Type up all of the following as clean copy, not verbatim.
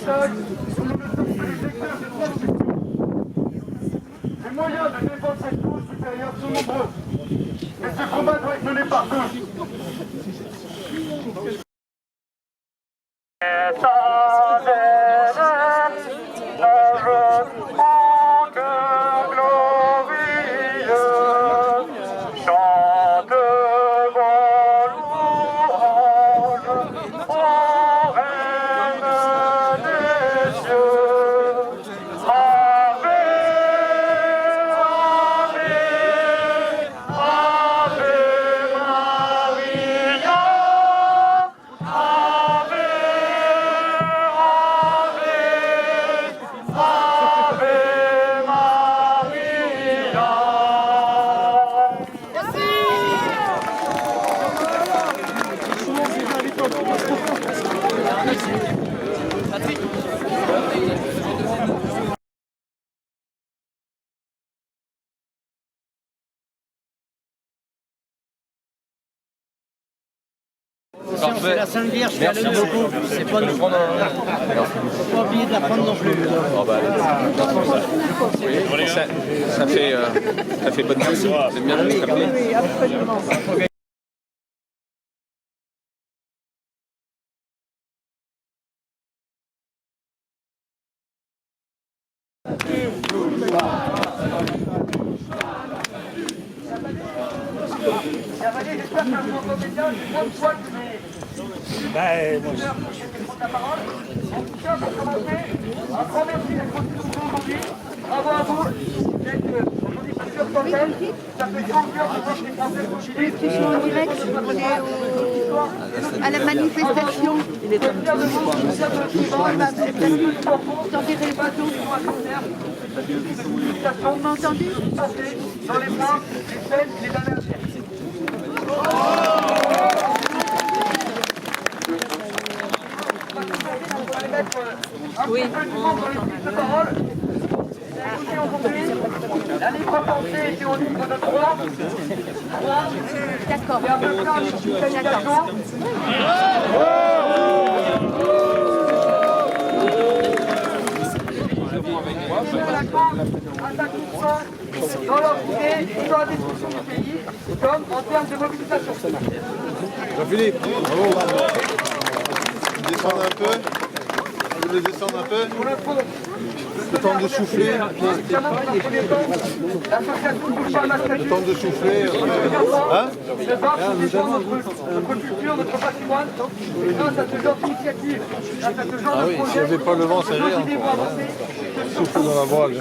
bataille où nous ne sommes que les vecteurs des droits de l'opposition. Les moyens de défendre cette cause supérieure sont nombreux. Mais ce combat doit être mené par tous. C'est la Sainte Vierge, merci beaucoup. C'est pas nous. Faut pas oublier de la prendre non plus. Ça fait bonne chose. C'est bien de se rappeler. Oui, absolument. J'espère que vous m'entendez bien, je prends soin de mes... Moi aussi. La parole. En tout cas, pour commencer, un grand merci d'être constitué aujourd'hui. Bravo à vous. Vous êtes aujourd'hui plusieurs centaines. Ça fait 30 heures que les Français sont chez Je suis en direct, on est à la manifestation. Il est fier de vous, je suis fier de votre vivant. Vous entendez les photos? Vous m'entendez? Dans les mois, les semaines, les années à venir. Oui, on parole. La libre pensée était au livre de 3. D'accord. Et un peu plein de justification. La cause attaque tout ça dans leur idée et dans la destruction du pays, comme en termes de mobilisation. Jean-Philippe, bravo. Descendre un peu. Vous voulez descendre un peu. Pour le fond, Le temps de souffler. Le temps de souffler. Hein? se battre pour défendre notre culture, notre patrimoine. Et grâce à ce genre d'initiative, grâce à ce genre Ah de oui, projet, si on ne fait pas le vent, ça nos gère. idées vont avancer. Souffle dans la voile.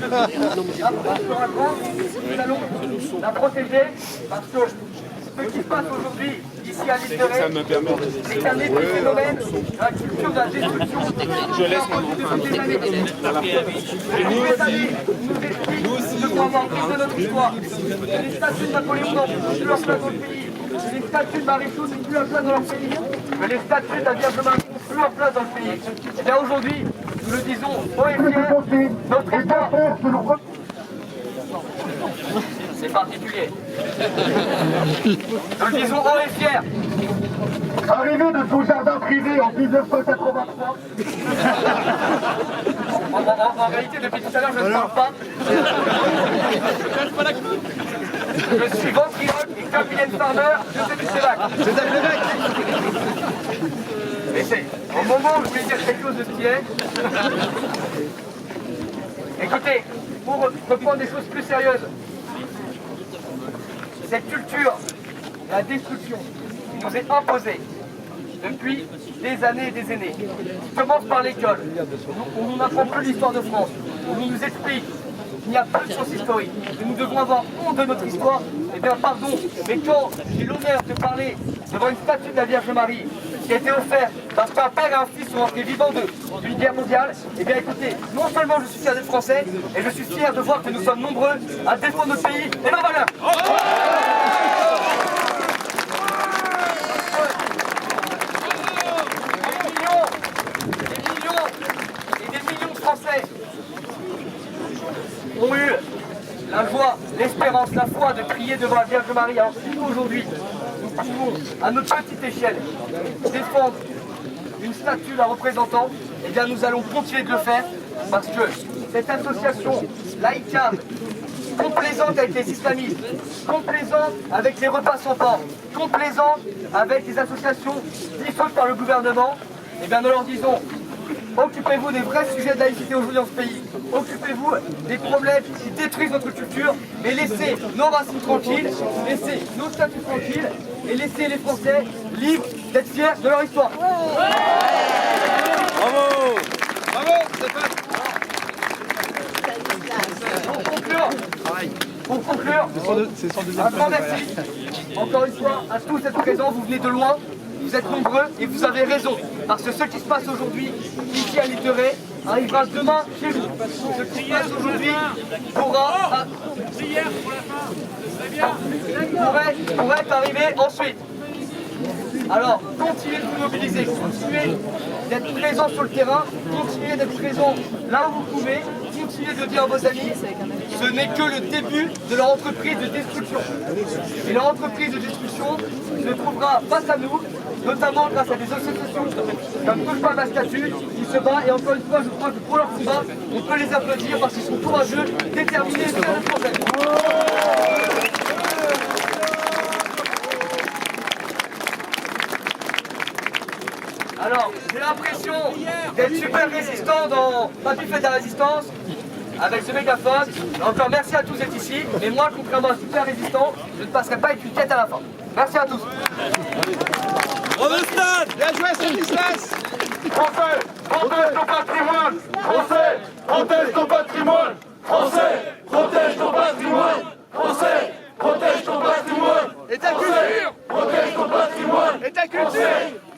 Nous allons la protéger parce que ce qui se passe aujourd'hui ici à l'île de Ré, c'est un épiphénomène de la culture de la destruction. Je laisse des années. Et nous aussi, nous devons avoir pris de notre histoire. Les statues de Napoléon n'ont plus leur place dans le pays. Les statues de Marie-Chaux n'ont plus leur place dans leur pays. Mais les statues de la Vierge Marie n'ont plus leur place dans le pays. Et bien aujourd'hui, nous le disons haut et fier, notre histoire. C'est particulier. Nous le disons haut et fier. Arrivé de son jardin privé en 1983. En réalité, depuis tout à l'heure, je ne parle pas. Je suis ventriloque et capitaine farmer de Sébac. C'est un Sébac. Mais c'est au moment où je voulais dire quelque chose de stylé. Écoutez, pour reprendre des choses plus sérieuses, cette culture, la destruction, qui nous est imposée depuis des années et des années, qui commence par l'école, où on n'apprend plus l'histoire de France, où on nous explique qu'il n'y a pas de science historique, que nous devons avoir honte de notre histoire, eh bien pardon, mais quand j'ai l'honneur de parler devant une statue de la Vierge Marie, qui a été offerte parce qu'un père et un fils sont rentrés vivants d'une guerre mondiale, eh bien écoutez, non seulement je suis fier d'être français, et je suis fier de voir que nous sommes nombreux à défendre notre pays et nos valeurs. Des millions de Français ont eu la joie, l'espérance, la foi de prier devant la Vierge Marie. Alors si nous aujourd'hui, nous pouvons à notre petite échelle défendre une statue la représentant, eh bien nous allons continuer de le faire parce que cette association laïcane, complaisante avec les islamistes, complaisante avec les repas sans porc, complaisante avec les associations dissoutes par le gouvernement, eh bien nous leur disons, occupez-vous des vrais sujets de laïcité aujourd'hui dans ce pays, occupez-vous des problèmes qui détruisent notre culture, et laissez nos racines tranquilles, laissez nos statuts tranquilles, et laissez les Français libres d'être fiers de leur histoire. Bravo! Bravo, Stéphane. Pour conclure, un grand merci, encore une fois, à tous êtes présents, vous venez de loin, vous êtes nombreux et vous avez raison, parce que ce qui se passe aujourd'hui, ici à l'île de Ré, arrivera demain chez vous. Ce qui se passe aujourd'hui pourrait arriver ensuite. Alors, continuez de vous mobiliser, continuez d'être présents sur le terrain, continuez d'être présents là où vous pouvez, continuez de dire à vos amis, ce n'est que le début de leur entreprise de destruction. Et leur entreprise de destruction se trouvera face à nous, notamment grâce à des associations comme Touche pas à ma statue, qui se bat, et encore une fois, je crois que pour leur combat, on peut les applaudir parce qu'ils sont courageux, déterminés et fiers de projet. Alors, j'ai l'impression d'être super résistant dans Papy fait de la résistance avec ce mégaphone. Encore merci à tous d'être ici, mais moi, contrairement à super résistant, je ne passerai pas avec une quête à la fin. Merci à tous. Bravo Stade! Bien joué, Stanislas. Français, protège ton patrimoine! Français, protège ton patrimoine! Français, protège ton patrimoine! Français, protège ton patrimoine! Et ta culture. Protège ton patrimoine! Et ta culture.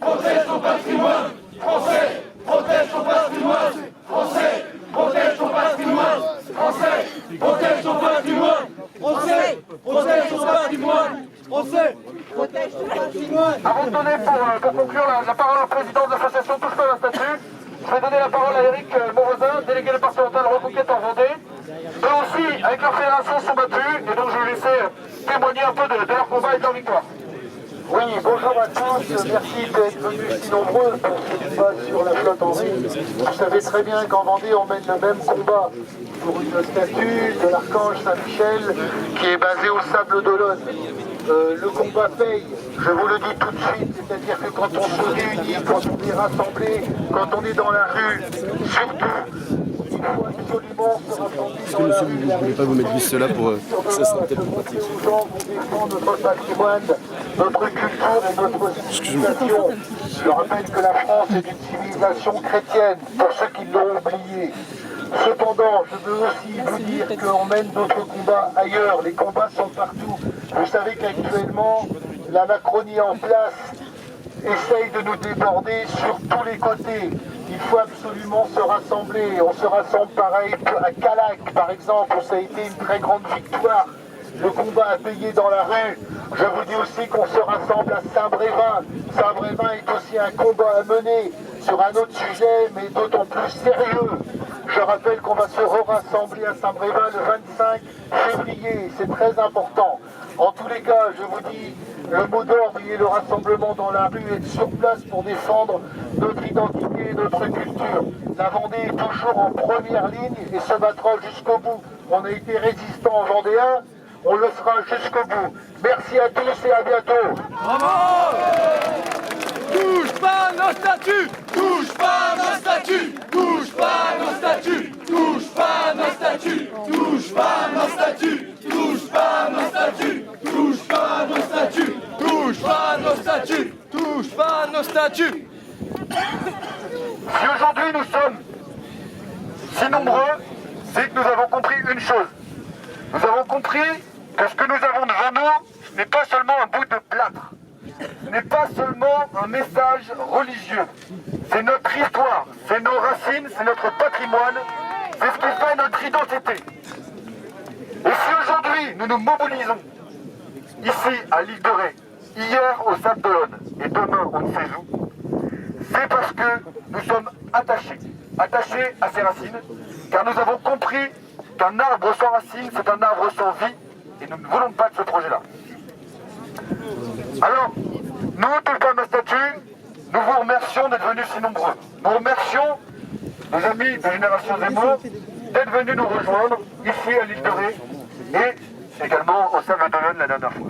Protège ton patrimoine! Français, protège ton patrimoine! Français, protège ton patrimoine! Français, protège ton patrimoine! Français, protège ton patrimoine! Français, protège ton patrimoine! Avant de donner pour conclure la parole au président de l'association Touche pas à ma statue, je vais donner la parole à Eric Morozin, délégué départemental Reconquête en Vendée. Eux aussi, avec leur fédération, sont battus, et donc je vais laisser témoigner un peu de leur combat et de leur victoire. Oui, bonjour à tous, merci d'être venus si nombreux pour ce débat sur la flotte en riz. Vous savez très bien qu'en Vendée, on mène le même combat pour une statue de l'archange Saint-Michel qui est basée au Sable d'Olonne. Le combat paye, je vous le dis tout de suite, c'est-à-dire que quand on se réunit, quand on est rassemblé, quand on est dans la rue, surtout, il faut absolument se rassembler dans la rue. Vous ne voulez pas vous mettre juste cela pour ça sera peut-être plus pratique. Aux gens qu'on défend notre patrimoine, notre culture et notre civilisation. Je rappelle que la France est une civilisation chrétienne, pour ceux qui l'ont oublié. Cependant, je veux aussi vous dire qu'on mène d'autres combats ailleurs. Les combats sont partout. Vous savez qu'actuellement, la Macronie en place essaye de nous déborder sur tous les côtés. Il faut absolument se rassembler. On se rassemble pareil à Calac, par exemple, où ça a été une très grande victoire. Le combat a payé dans la rue. Je vous dis aussi qu'on se rassemble à Saint-Brévin. Saint-Brévin est aussi un combat à mener sur un autre sujet, mais d'autant plus sérieux. Je rappelle qu'on va se rassembler à Saint-Brévin le 25 février. C'est très important. En tous les cas, je vous dis, le mot d'ordre est le rassemblement dans la rue, être sur place pour défendre notre identité et notre culture. La Vendée est toujours en première ligne et se battra jusqu'au bout. On a été résistants en Vendéen, on le sera jusqu'au bout. Merci à tous et à bientôt. Touche pas nos statuts! Touche pas nos statuts! Touche pas nos statuts! Touche pas nos statuts! Touche pas nos statuts! Touche pas nos statuts! Touche pas nos statuts! Touche pas nos statuts! Touche pas nos statuts! Si aujourd'hui nous sommes si nombreux, c'est que nous avons compris une chose. Nous avons compris que ce que nous avons devant nous n'est pas seulement un bout de plâtre. Ce n'est pas seulement un message religieux. C'est notre histoire, c'est nos racines, c'est notre patrimoine, c'est ce qui fait notre identité. Et si aujourd'hui nous nous mobilisons ici à l'île de Ré, hier au Sable d'Olonne et demain on ne sait où, c'est parce que nous sommes attachés à ces racines, car nous avons compris qu'un arbre sans racines, c'est un arbre sans vie, et nous ne voulons pas de ce projet-là. Alors, nous, Touche pas à ma statue, nous vous remercions d'être venus si nombreux. Nous remercions nos amis de Génération Zemmour, d'être venus nous rejoindre ici à l'île de Ré et également au Salvadorien la dernière fois.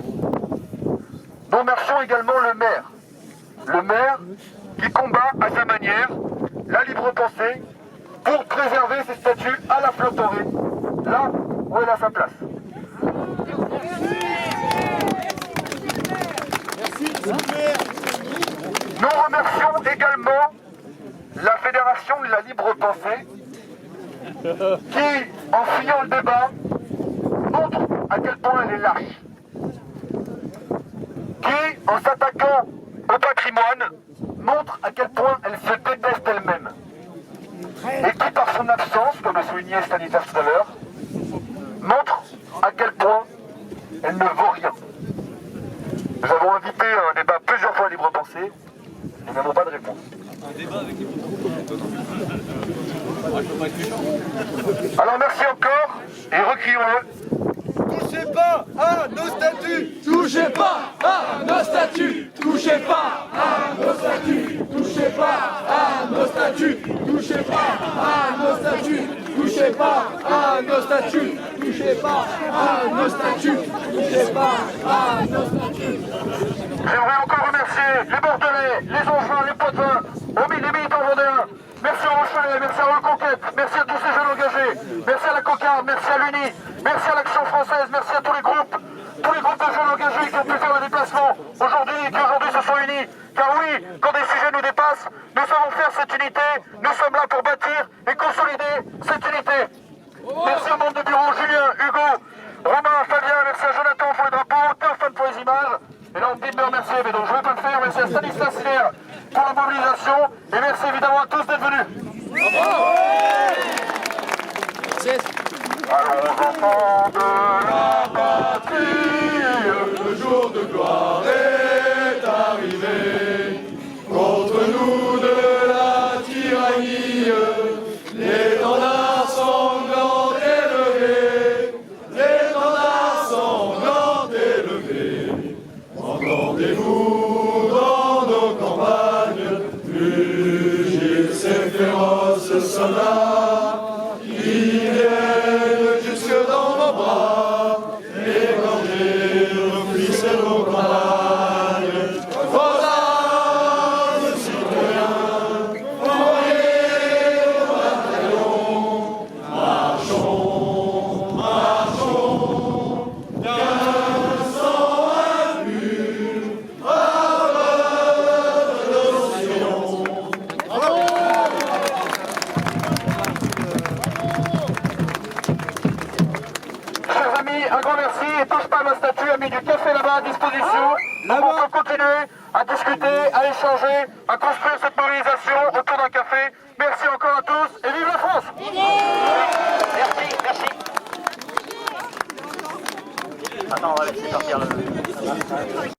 Nous remercions également le maire qui combat à sa manière la libre pensée pour préserver ses statuts à la flotte dorée, là où elle a sa place. Nous remercions également la Fédération de la libre pensée qui, en fuyant le débat, montre à quel point elle est lâche. Qui, en s'attaquant au patrimoine, montre à quel point elle se déteste elle-même. Et qui, par son absence, comme le soulignait Stanislas tout à l'heure, montre à quel point elle ne vaut rien. Nous avons invité à un débat plusieurs fois à Libre Pensée, nous n'avons pas de réponse. Alors merci encore, et recrions-le. Touchez pas à nos statuts! Touchez pas à nos statuts! Touchez pas à nos statuts! Touchez pas à nos statuts! Touchez pas à nos statuts! Touchez pas à nos statuts! Touchez pas à nos statuts! Touchez pas à nos statuts! J'aimerais encore remercier les Bordelais, les Angevins, les Poitevins, les militants vendéens. Merci à Rochelet, merci à Reconquête, merci à tous ces jeunes engagés, merci à la Cocarde, merci à l'UNI, merci à l'Action française, merci à tous les groupes de jeunes engagés qui ont pu faire le déplacement aujourd'hui et qui aujourd'hui se sont unis. Car oui, quand des sujets nous dépassent, nous savons faire cette unité, nous sommes là pour bâtir et consolider cette unité. Merci au monde de bureau, Julien, Hugo, Romain, Fabien, merci à Jonathan pour les drapeaux, Théophane pour les images. Et là on me dit de me remercier, mais donc je ne vais pas le faire. Merci à Stanislas Hilaire pour la mobilisation et merci évidemment à tous d'être venus. Allons enfants de la patrie, Le jour de gloire est arrivé. Contre nous de la tyrannie, l'étendard sanglant élevé, l'étendard sanglant élevé. Entendez-vous dans nos campagnes mugir ces féroces soldats qui viennent jusque dans nos bras, égorger nos fils et nos campagnes. Vos armes, citoyens, envoyez vos bataillons, marchons, marchons, d'un sang impur, à l'œuvre de nos sillons. Chers amis, un grand merci et touche pas à ma statue, a mis du café là-bas à disposition. Donc on peut continuer à discuter, à échanger, à construire cette mobilisation autour d'un café. Merci encore à tous et vive la France! Merci, merci. Attends, on va laisser partir le...